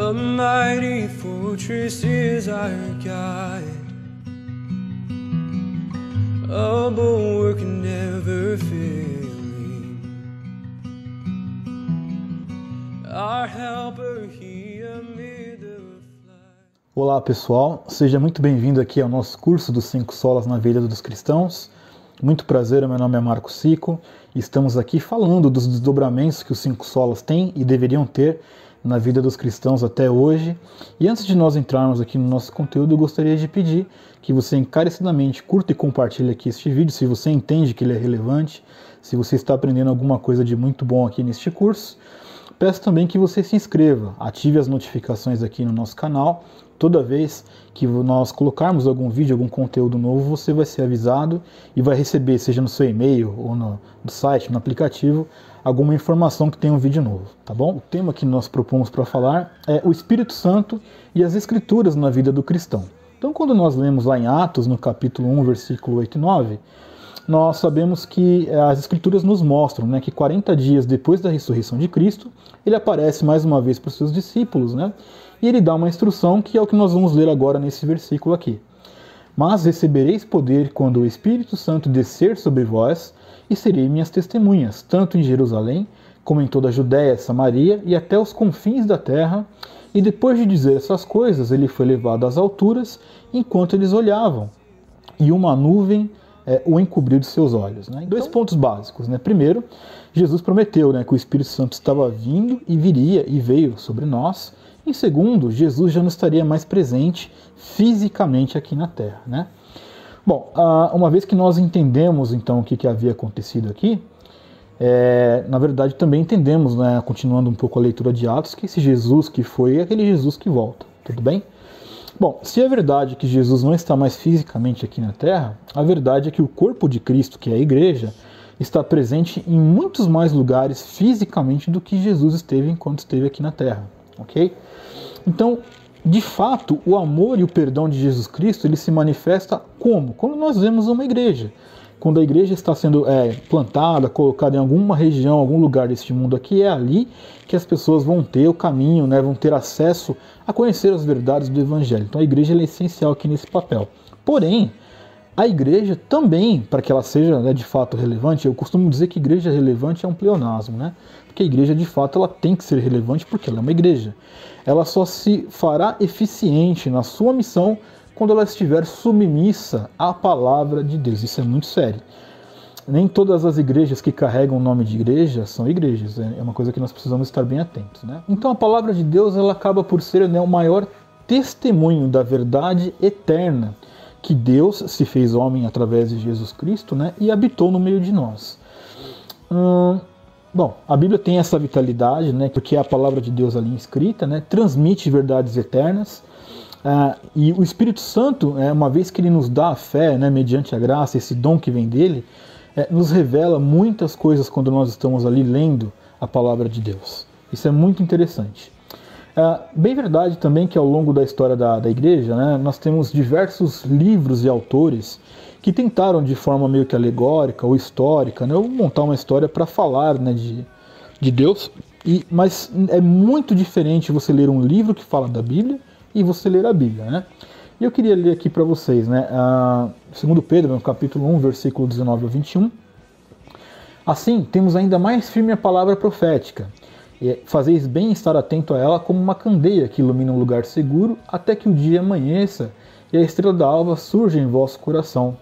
A mighty fortress is our guide, a bulwark never failing, our helper here amid the flight. Olá pessoal, seja muito bem-vindo aqui ao nosso curso dos 5 solas na vida dos cristãos. Muito prazer, meu nome é Marco Sico e estamos aqui falando dos desdobramentos que os 5 solas têm e deveriam ter na vida dos cristãos até hoje. E antes de nós entrarmos aqui no nosso conteúdo, eu gostaria de pedir que você encarecidamente curta e compartilhe aqui este vídeo, se você entende que ele é relevante, se você está aprendendo alguma coisa de muito bom aqui neste curso. Peço também que você se inscreva, ative as notificações aqui no nosso canal. Toda vez que nós colocarmos algum vídeo, algum conteúdo novo, você vai ser avisado e vai receber, seja no seu e-mail ou no site, no aplicativo, alguma informação que tenha um vídeo novo, tá bom? O tema que nós propomos para falar é o Espírito Santo e as Escrituras na vida do cristão. Então, quando nós lemos lá em Atos, no capítulo 1, versículo 8 e 9, nós sabemos que as Escrituras nos mostram, né, que 40 dias depois da ressurreição de Cristo, ele aparece mais uma vez para os seus discípulos, né, e ele dá uma instrução que é o que nós vamos ler agora nesse versículo aqui. Mas recebereis poder quando o Espírito Santo descer sobre vós, e serei minhas testemunhas, tanto em Jerusalém, como em toda a Judéia, Samaria e até os confins da terra. E depois de dizer essas coisas, ele foi levado às alturas, enquanto eles olhavam, e uma nuvem o encobriu de seus olhos. Né? Dois pontos básicos. Né? Primeiro, Jesus prometeu, né, que o Espírito Santo estava vindo e viria e veio sobre nós. Em segundo, Jesus já não estaria mais presente fisicamente aqui na terra. Né? Bom, uma vez que nós entendemos então o que havia acontecido aqui, na verdade também entendemos, né, continuando um pouco a leitura de Atos, que esse Jesus que foi é aquele Jesus que volta, tudo bem? Bom, se é verdade que Jesus não está mais fisicamente aqui na terra, a verdade é que o corpo de Cristo, que é a igreja, está presente em muitos mais lugares fisicamente do que Jesus esteve enquanto esteve aqui na terra, ok? Então, de fato, o amor e o perdão de Jesus Cristo, ele se manifesta como? Quando nós vemos uma igreja. Quando a igreja está sendo plantada, colocada em alguma região, algum lugar deste mundo aqui, é ali que as pessoas vão ter o caminho, né, vão ter acesso a conhecer as verdades do Evangelho. Então a igreja é essencial aqui nesse papel. Porém, a igreja também, para que ela seja, né, de fato relevante, eu costumo dizer que igreja relevante é um pleonasmo, né? Porque a igreja de fato ela tem que ser relevante porque ela é uma igreja. Ela só se fará eficiente na sua missão quando ela estiver submissa à palavra de Deus. Isso é muito sério. Nem todas as igrejas que carregam o nome de igreja são igrejas. É uma coisa que nós precisamos estar bem atentos. Né? Então a palavra de Deus ela acaba por ser, né, o maior testemunho da verdade eterna, que Deus se fez homem através de Jesus Cristo, né, e habitou no meio de nós. Bom, a Bíblia tem essa vitalidade, né, porque é a palavra de Deus ali escrita, né, transmite verdades eternas. E o Espírito Santo, uma vez que ele nos dá a fé, né, mediante a graça, esse dom que vem dele, nos revela muitas coisas quando nós estamos ali lendo a palavra de Deus. Isso é muito interessante. Bem verdade também que ao longo da história da igreja, né, nós temos diversos livros e autores que tentaram de forma meio que alegórica ou histórica, né, ou montar uma história para falar, né, de Deus, mas é muito diferente você ler um livro que fala da Bíblia e você ler a Bíblia, né? E eu queria ler aqui para vocês, né, 2 Pedro, no capítulo 1, versículo 19 a 21. Assim, temos ainda mais firme a palavra profética. Fazeis bem estar atento a ela como uma candeia que ilumina um lugar seguro até que o dia amanheça e a estrela da alva surja em vosso coração.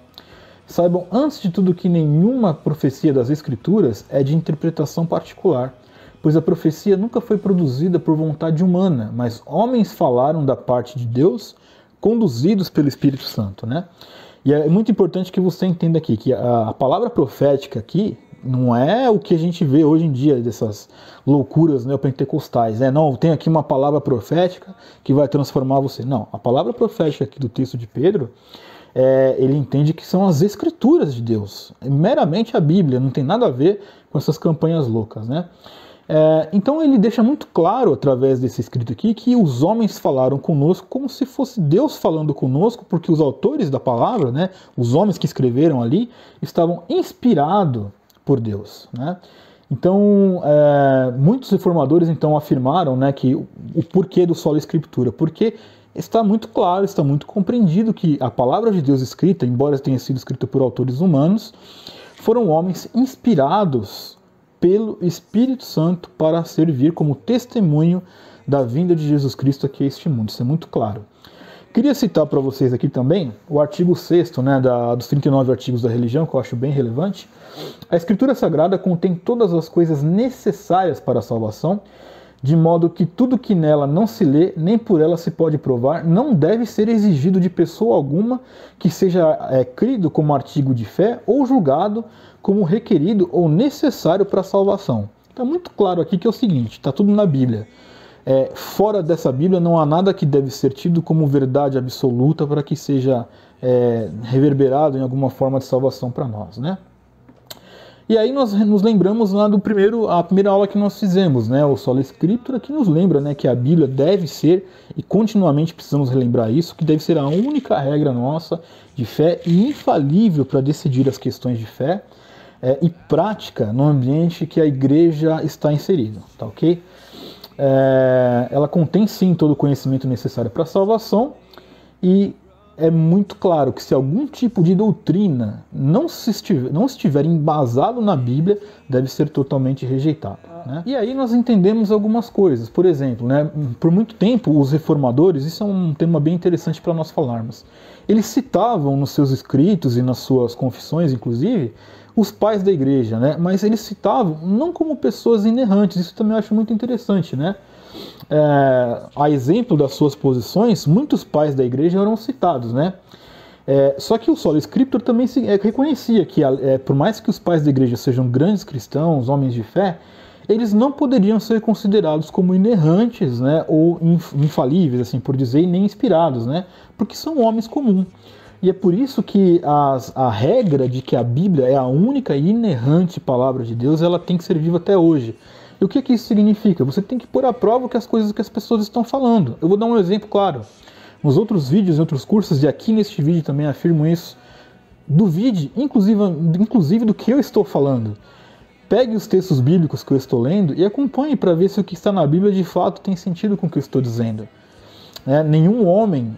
Saibam antes de tudo que nenhuma profecia das Escrituras é de interpretação particular, pois a profecia nunca foi produzida por vontade humana, mas homens falaram da parte de Deus, conduzidos pelo Espírito Santo, né? E é muito importante que você entenda aqui que a palavra profética aqui não é o que a gente vê hoje em dia dessas loucuras neopentecostais, né? Não, tem aqui uma palavra profética que vai transformar você. Não, a palavra profética aqui do texto de Pedro, ele entende que são as Escrituras de Deus, é meramente a Bíblia, não tem nada a ver com essas campanhas loucas, né? Então ele deixa muito claro, através desse escrito aqui, que os homens falaram conosco como se fosse Deus falando conosco, porque os autores da palavra, né, os homens que escreveram ali, estavam inspirados por Deus. Né? Então, muitos reformadores então afirmaram, né, que o porquê do sola escritura, porque está muito claro, está muito compreendido que a palavra de Deus escrita, embora tenha sido escrita por autores humanos, foram homens inspirados pelo Espírito Santo para servir como testemunho da vinda de Jesus Cristo aqui a este mundo. Isso é muito claro. Queria citar para vocês aqui também o artigo 6º, né, dos 39 artigos da religião, que eu acho bem relevante. A Escritura Sagrada contém todas as coisas necessárias para a salvação, de modo que tudo que nela não se lê, nem por ela se pode provar, não deve ser exigido de pessoa alguma que seja crido como artigo de fé ou julgado como requerido ou necessário para a salvação. Está muito claro aqui que é o seguinte, está tudo na Bíblia. Fora dessa Bíblia não há nada que deve ser tido como verdade absoluta para que seja reverberado em alguma forma de salvação para nós, né? E aí nós nos lembramos lá a primeira aula que nós fizemos, né? O Sola Escritura, que nos lembra, né, que a Bíblia deve ser, e continuamente precisamos relembrar isso, que deve ser a única regra nossa de fé e infalível para decidir as questões de fé e prática no ambiente que a igreja está inserida, tá ok? Ela contém sim todo o conhecimento necessário para a salvação e é muito claro que se algum tipo de doutrina não estiver embasado na Bíblia, deve ser totalmente rejeitado, né? E aí nós entendemos algumas coisas. Por exemplo, né, por muito tempo os reformadores, isso é um tema bem interessante para nós falarmos, eles citavam nos seus escritos e nas suas confissões, inclusive, os pais da igreja, né? Mas eles citavam não como pessoas inerrantes, isso também eu acho muito interessante, né? A exemplo das suas posições, muitos pais da igreja eram citados, né? Só que o Sola Escritura também reconhecia que, por mais que os pais da igreja sejam grandes cristãos, homens de fé, eles não poderiam ser considerados como inerrantes, né? Ou infalíveis, assim por dizer, e nem inspirados, né? Porque são homens comuns. E é por isso que a regra de que a Bíblia é a única e inerrante palavra de Deus, ela tem que ser viva até hoje. E o que isso significa? Você tem que pôr à prova as coisas que as pessoas estão falando. Eu vou dar um exemplo claro. Nos outros vídeos, em outros cursos, e aqui neste vídeo também afirmo isso, duvide, inclusive do que eu estou falando. Pegue os textos bíblicos que eu estou lendo e acompanhe para ver se o que está na Bíblia de fato tem sentido com o que eu estou dizendo. Nenhum homem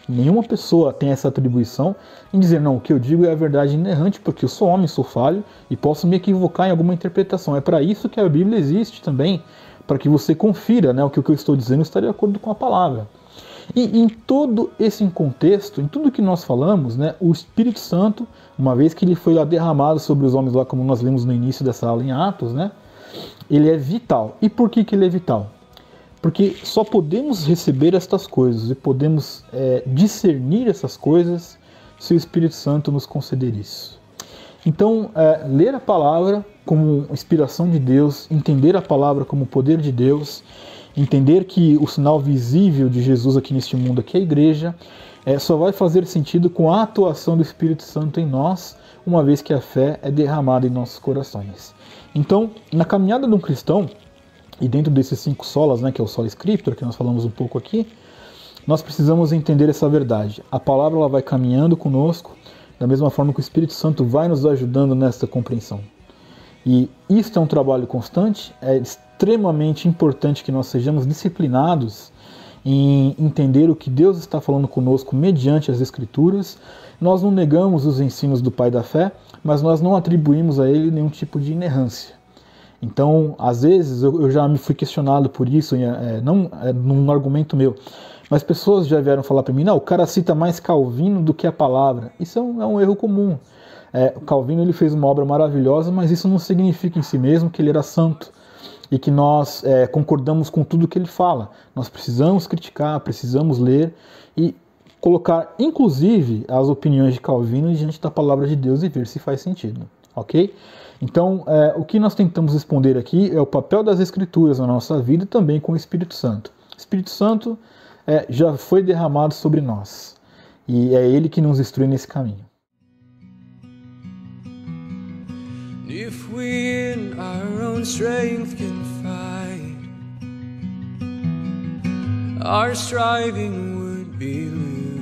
nenhuma pessoa tem essa atribuição em dizer, não, o que eu digo é a verdade inerrante, porque eu sou homem, sou falho e posso me equivocar em alguma interpretação. É para isso que a Bíblia existe também, para que você confira, né, o que eu estou dizendo está de acordo com a palavra. E em todo esse contexto, em tudo que nós falamos, né, o Espírito Santo, uma vez que ele foi lá derramado sobre os homens, lá como nós lemos no início dessa aula em Atos, né, ele é vital. E por que ele é vital? Porque só podemos receber estas coisas e podemos discernir essas coisas se o Espírito Santo nos conceder isso. Então, ler a palavra como inspiração de Deus, entender a palavra como poder de Deus, entender que o sinal visível de Jesus aqui neste mundo, aqui é a igreja, só vai fazer sentido com a atuação do Espírito Santo em nós, uma vez que a fé é derramada em nossos corações. Então, na caminhada de um cristão, e dentro desses 5 solas, né, que é o Sola Escritura, que nós falamos um pouco aqui, nós precisamos entender essa verdade. A palavra ela vai caminhando conosco, da mesma forma que o Espírito Santo vai nos ajudando nessa compreensão. E isso é um trabalho constante, é extremamente importante que nós sejamos disciplinados em entender o que Deus está falando conosco mediante as Escrituras. Nós não negamos os ensinos do Pai da fé, mas nós não atribuímos a ele nenhum tipo de inerrância. Então, às vezes, eu já me fui questionado por isso, não num argumento meu, mas pessoas já vieram falar para mim, não, o cara cita mais Calvino do que a palavra. Isso é um erro comum. Calvino ele fez uma obra maravilhosa, mas isso não significa em si mesmo que ele era santo e que nós concordamos com tudo que ele fala. Nós precisamos criticar, precisamos ler e colocar, inclusive, as opiniões de Calvino diante da palavra de Deus e ver se faz sentido, ok? Então, o que nós tentamos responder aqui é o papel das Escrituras na nossa vida e também com o Espírito Santo. O Espírito Santo já foi derramado sobre nós e é Ele que nos instrui nesse caminho. If we in our own strength can fight, our striving would be lose.